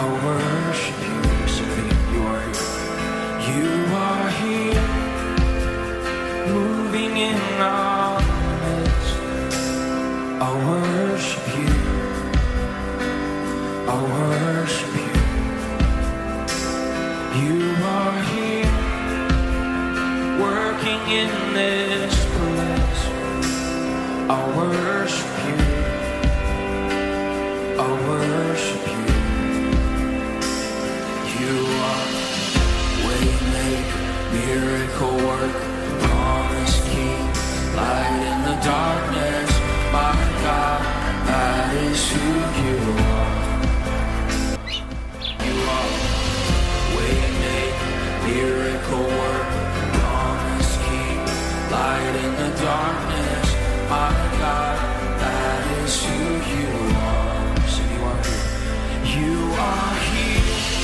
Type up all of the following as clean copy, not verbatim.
worship you. Sing it, you are here. You are here, moving in our midst. I worship you. I worship you. You are here, working in this place. I worship you. I worship you. You are waymaker, miracle worker, promise king, light in the darkness. My God, that is who you are. You are waymaker, miracle worker, promise king, light in the darkness. My God, that is who you are. So you are here. You are here,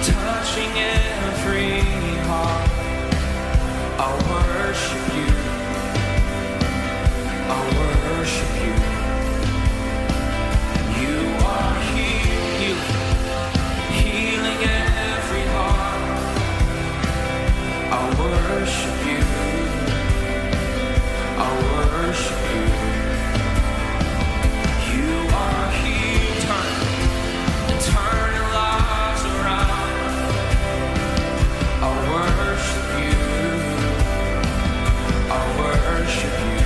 touching every heart. I worship you. I worship you. You are here, healing every heart. I worship you. I worship you. You are here, turning lives around. I worship you. I worship you.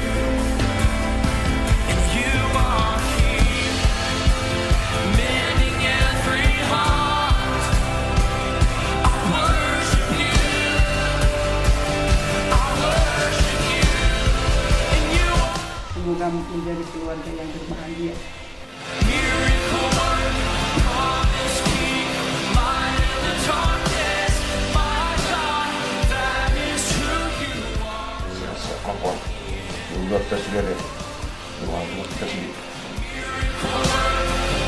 And you are here, mending every heart. I worship you. I worship you. And you are Semoga menjadi keluarga yang berbahagia. miracle worker, promise king, light in the darkness. My God, that is who you are. Gracias, Papá. Mundur kita sendiri. Tuhan kita sendiri.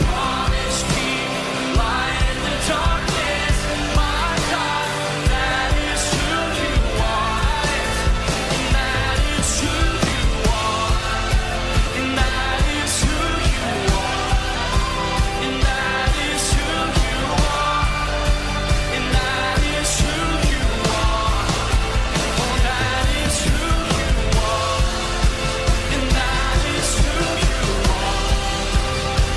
Promise king, light in the darkness. My God, that is who you are. And that is who you are. And that is who you are. And that is who you are. And that is who you are. Oh, that is who you are. And that is who you are.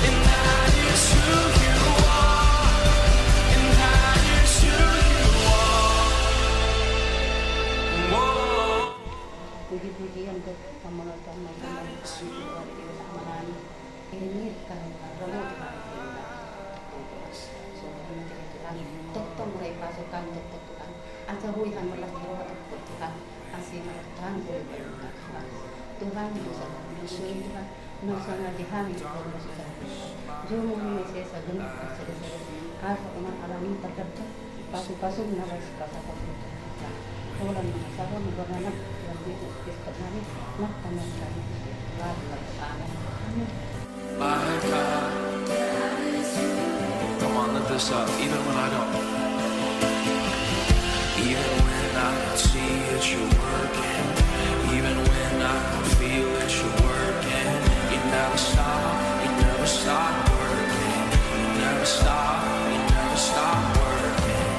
And that is who you are. And that is who you are. Whoa. Puji-pujian untuk pemelajaran kebersamaan ini karena remote Tuhan mulai pasukan untuk Tuhan aja huihan melas roh untuk Tuhan asih Tuhan boleh berdoa Tuhan dosa Tuhan nusana dihami dosa jumu ini saya genap saya kasa umat alami terkerja pasu-pasu nawas kasa Tuhan orang masalah mengenai yang disebutnya nak tanamkan amin. My God. Come on, lift this up. Even when I don't see it, you're working. Even when I don't feel it, you're working. You never stop. You never stop working. You never stop. You never stop working.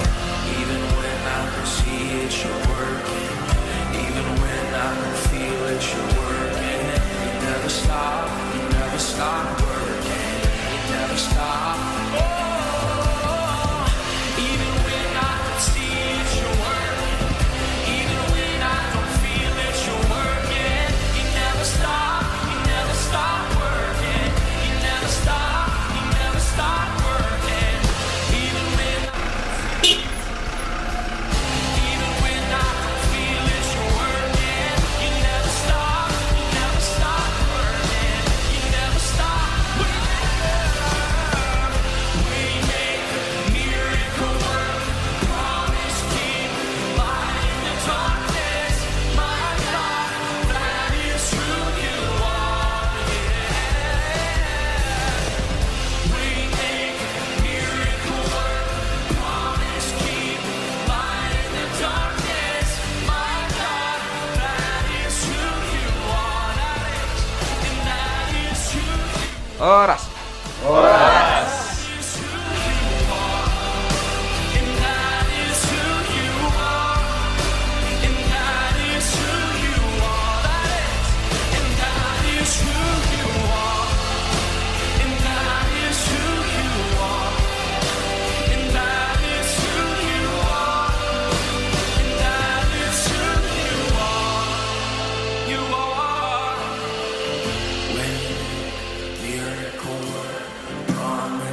Even when I don't see it, you're working. Even when I don't feel it, you're working. You never stop. You never stop working. You never stop. Oh, even when I don't see it, you're working. Even when I don't feel it, you're working. You never stop. You never stop working. You never stop. You never stop working. Even when even when I don't feel it, you're working. You never stop. You never stop working. You never stop working. We make miracle work, promise keep, light in the darkness. My God, that is who you are. Yeah. We make miracle work, promise keep, light in the darkness. My God, that is who you are. And that is who you Horas. are. That is who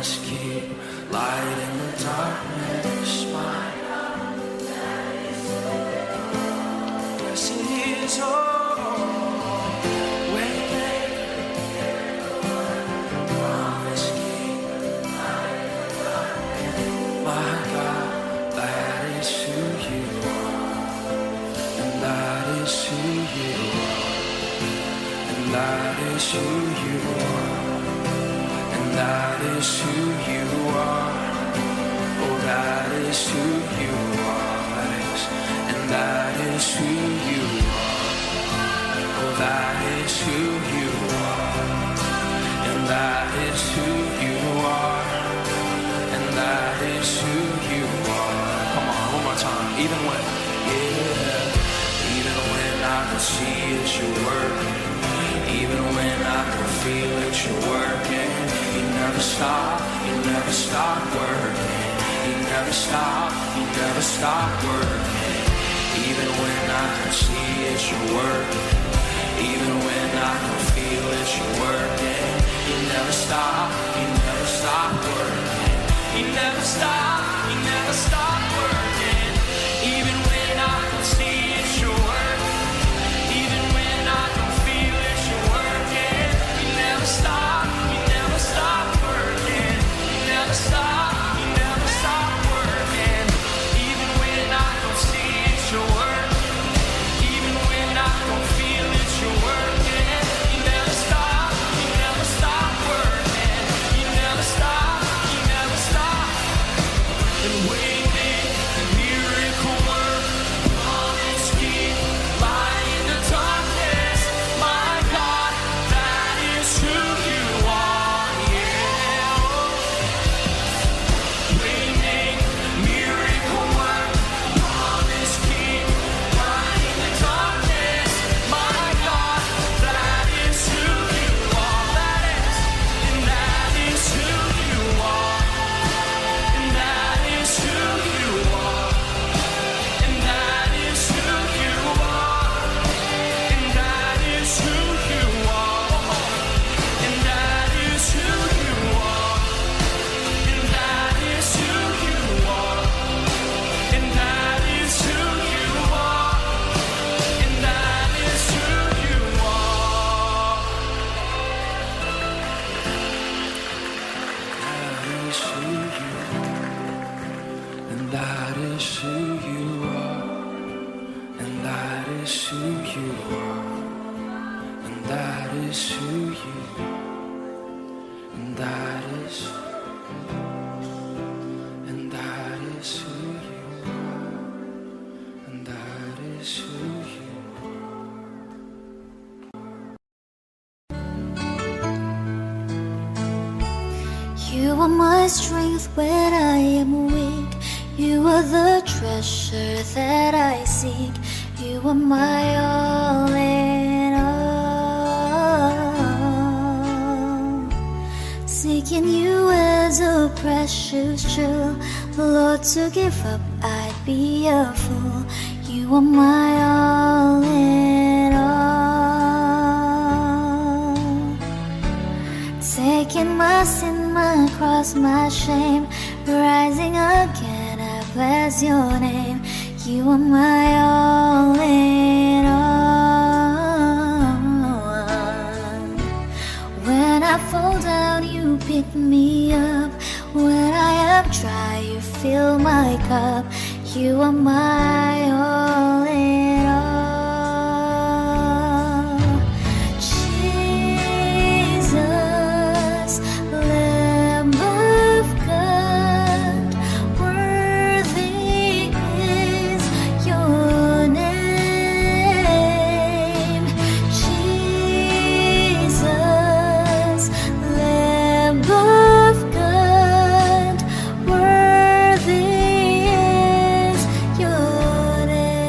promise keep, light in the darkness, my yes it is, oh, promise keep, my God, that is who you are, and that is who you are, and that is who you are, and that is who you are, oh that is who you are, and that is who you are, oh that is who you are, and that is who you are, and that is who you are. Come on, one more time. Even when, yeah, even when I can see it, you're working. Even when I can feel it, you're working. You never stop working. You never stop working. Even when I can see it, you're working. Even when I can feel it, you're working. You never stop working. You never stop working. Even when I can see it, you're working. Even when I can feel it, you're working. You never stop working. You never stop working. Even when I can see it, you're working. Even when I can feel it, you're working. You never stop working. You never stop. And waiting, miracle work, promise keep, light in the darkness, my God, that is who you are, yeah. Waiting, miracle work, promise keep, light in the darkness, my God, that is who you are, and that is who you are, and that is who you are, and that is who you are, and that is who you are, and that is who you are, and that is who you are, and that is who you are, and that is who you are. And that is who you are, and that is who you are, and that is who you are, and that is, and that is who you are, and that is who you are. You are my strength when I am weak. You are the treasure that I seek. You are my all in all. Seeking you as a precious jewel, Lord, to give up I'd be a fool. You are my all in all. Taking my sin, my cross, my shame, rising again, I bless your name. You are my all in all. When I fall down, you pick me up. When I am dry, you fill my cup. You are my all in all. Jesus, Lamb of God, worthy is your name. Jesus, Lamb of God, worthy is your name.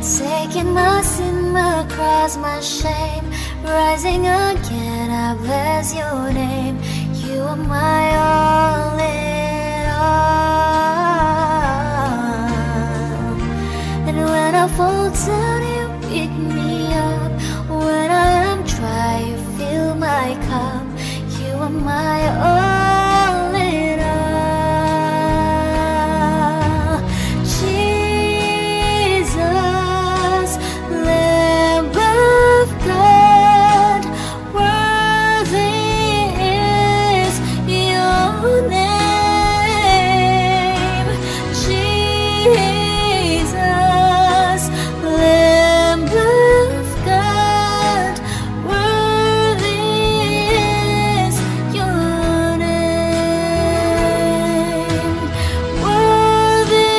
Taking my sin, my cross, my shame, rising again, I bless your name. You are my all in all. And when I fall down, you pick me up. When I am dry, you fill my cup. cup. You are my all in all. Jesus, Lamb of God, worthy is your name. Jesus, Lamb of God, worthy is your name. Worthy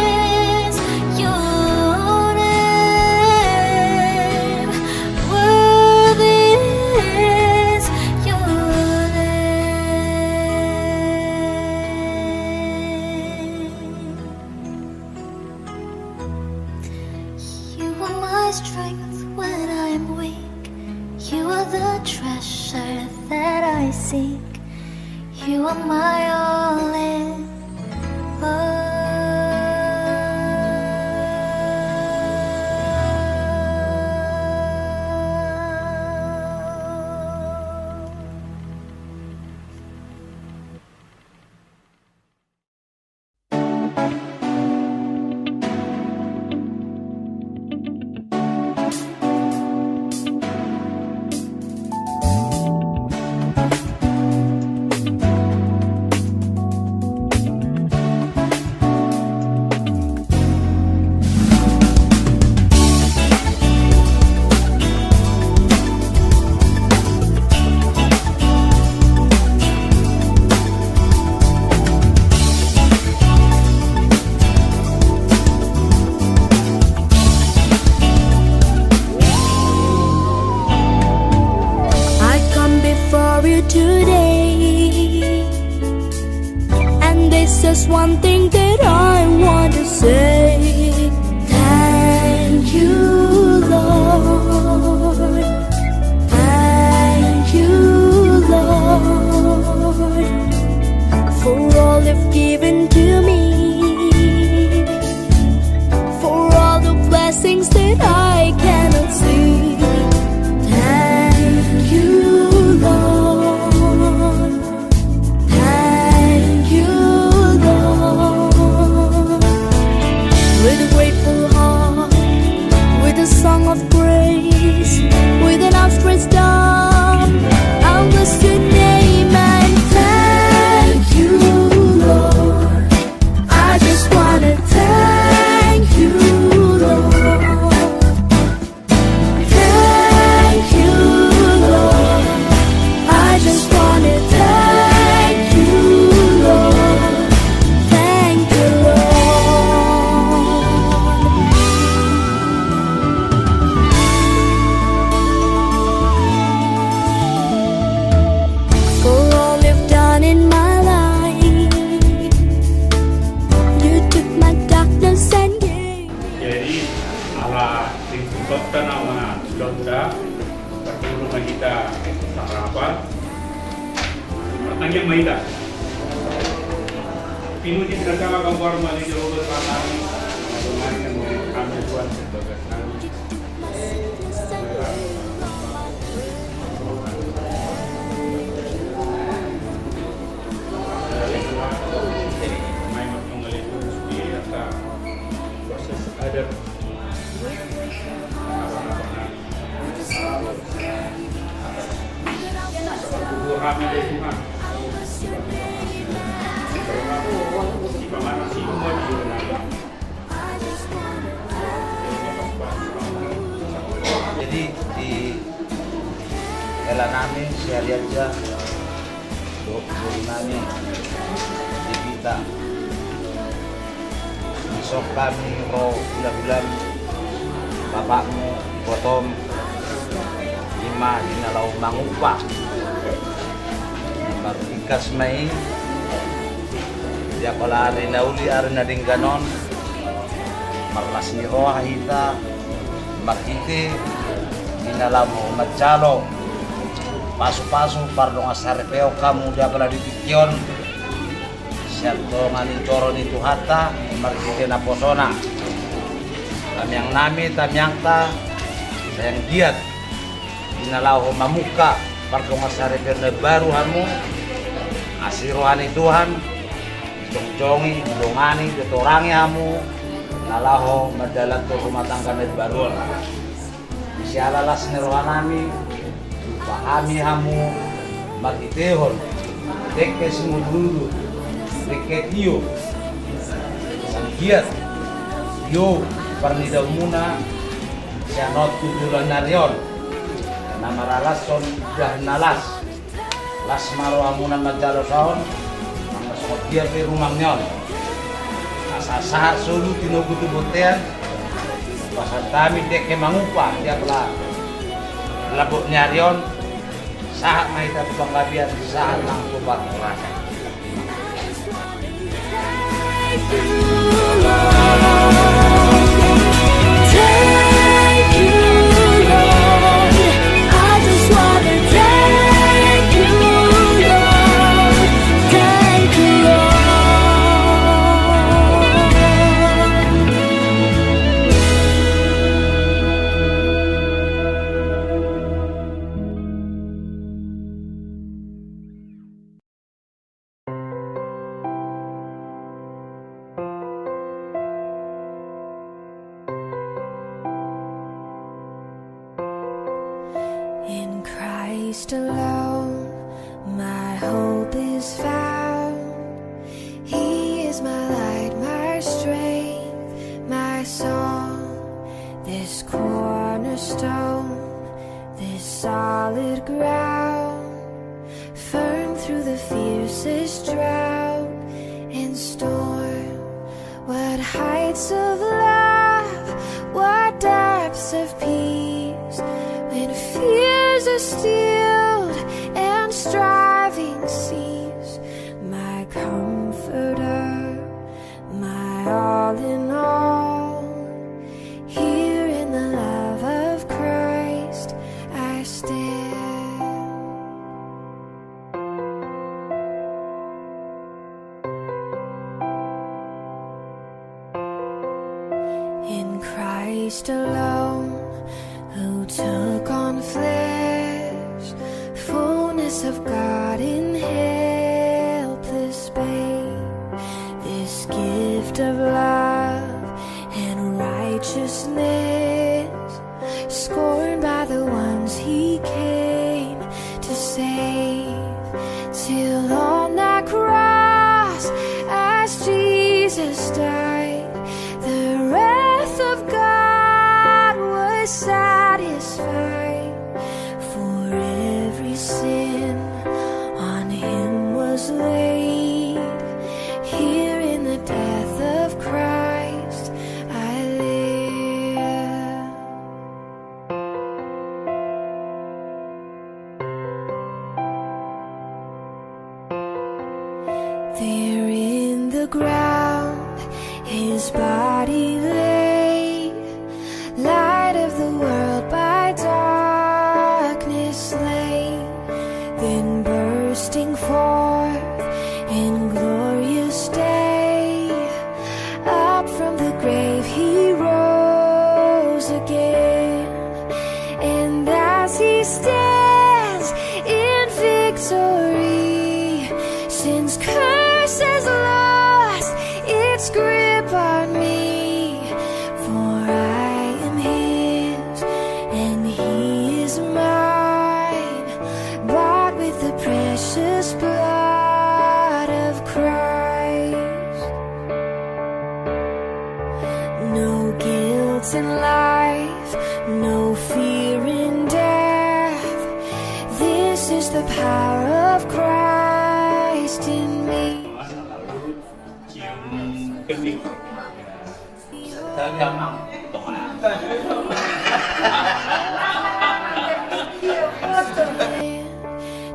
is your name. Worthy is your name. You are my strength when I am weak. You are the treasure that I seek. You are my all in all. I come before you today, and this is one thing that I want to say. Thank you, Lord. Thank you, Lord, for all you've given to me, for all the blessings that I cannot see. Thank you, Lord. Thank you, Lord. With a grateful heart, with a song of praise, with an outstretched arm, I'll bless your name and thank you, Lord. I just wanna thank you, Lord. Thank you, Lord. I just wanna thank you, Lord. Thank you, Lord. For all you've done in my life, you took my darkness and gave. Jadi ala tingkatan nama Donda bertemu kita sarapan pertanyaan maida pinuji tidak sama gambar mali jauh berpaling dengan kami tuan sebagai kami proses adat kami dari Tuhan Jadi di Elanami saya lihat aja nami di kita besok kami roh bulan-bulan bapakmu potong lima dinalau mangupah marikas mai dia pala hari nauli hari nading ganon marlas ni roh hita makiti dinalau macalo pasu-pasu parlo ngasarepeo kamu dia pala ditikyon siyato ngani coro ni tuhata markite na posona tamyang nami tamyang ta sayang giat dinalaw mamuka Parkomasari na baruhan mo, asirohan ni Tuhan, jongjongi, dongani, detorangi hamu, nalaho madalat to rumatangga na baruhan. Sialalas ni rohanami, pahami hamu, magitehon, dekes mudulu, deketio, sanggiat, yo, parnida muna, sianot tujulan narion, namaralas son jahnalas, las maro amuna majalo saon, mga sotia pe rumang nyon, asasah solu tinogutu botean, pasal kami dek mangupa tiap lah, labuk nyarion, sahat mahita pangkabian, sahat nang tubat rasa. In Christ alone, my hope is found. He is my light, my strength, my song. This cornerstone, this solid ground, firm through the fiercest drought and storm. What heights of love, what depths of peace, when fears are stilled and striving cease. My comforter, my all in all, here in the love of Christ I stand. In Christ alone, who took on flesh, fullness of God in helpless babe, this gift of love and righteousness, scorned by the ones he came to save, till on that cross, as Jesus died, the wrath of God was satisfied. For every sin on him was laid. Here in the death of Christ I live. There in the ground his body lay, light of the world by darkness slain, then bursting forth in glorious day, up from the grave he rose again. And as he stands in victory, sin's curse has lost its grip on me, for I am his and he is mine, bought with the precious blood of Christ. No guilt in life, no fear in death, this is the power of Christ in me. Cium kening.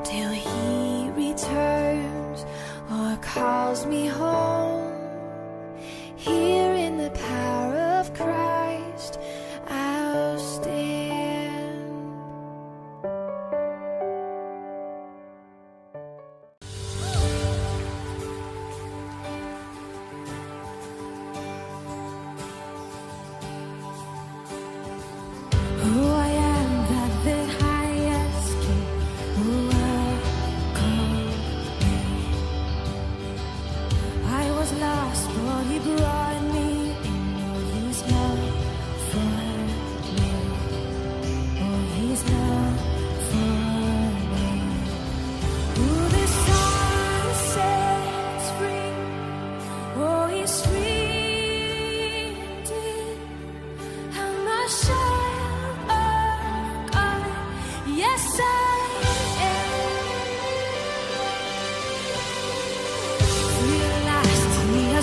Till he returns or calls me home, here in the power of Christ I'll stand. Who I am, that I ask you. Who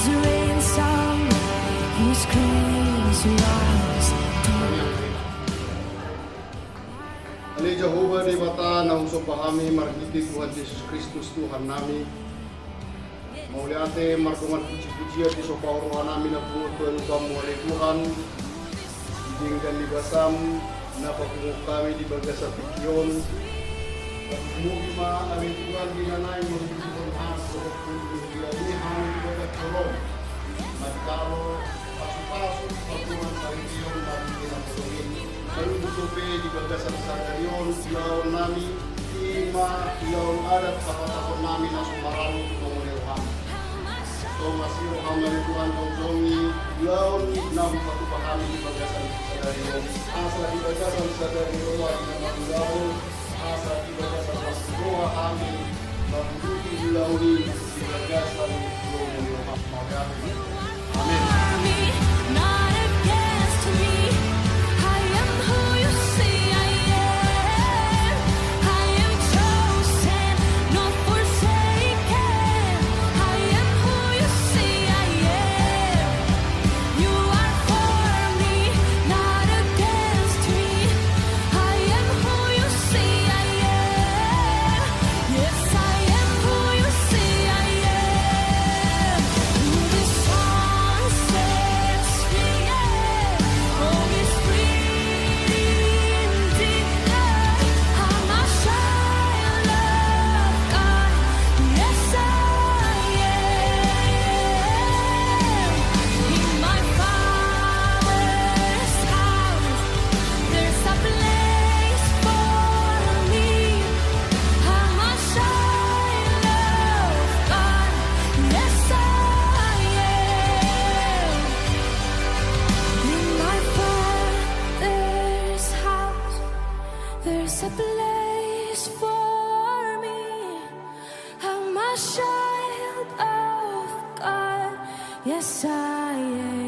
His ransom, His grace loves to Ani Jehovah di bata na usop pahami margiti Tuhan Yesus Kristus Tuhan nami. Mauliate markuman puji-pujian di sopa roha nami na buot Tuhan kamu oleh Tuhan. Dijingkan di basam na pagungok kami di bagasa pikion. Pagumugi ma amin Tuhan dinanay magbiti Tuhan has sopa pagunihan di bagat kolong. Magkalo pasok-pasok pagtungan sa region namin ang tulungin. Lalu usupe di bagasan sa gayon, ilaw nami, ima, ilaw adat kapatapon namin na sumarano tumungulihan. So masiro kami Tuhan tongtongi, ilaw na hupatupa kami di bagasan sa gayon. Asa di bagasan sa gayon, ay naman ilaw, asa di bagasan sa suha kami, magduti ilaw ni di bagasan tumungulihan. Amen. me, not against me. I am who you say I am. I am chosen, not forsaken. I am who you say I am. You are for me, not against me. I am who you say I am. Yes, I am who you say I am. Who the Son sets free, oh, is free indeed. I'm a child of God. Yes, I am. In my Father's house, there's a place for me. I'm a child of God. Yes, I am. In my Father's house, there's a place for me. I'm a child of God. Yes, I am.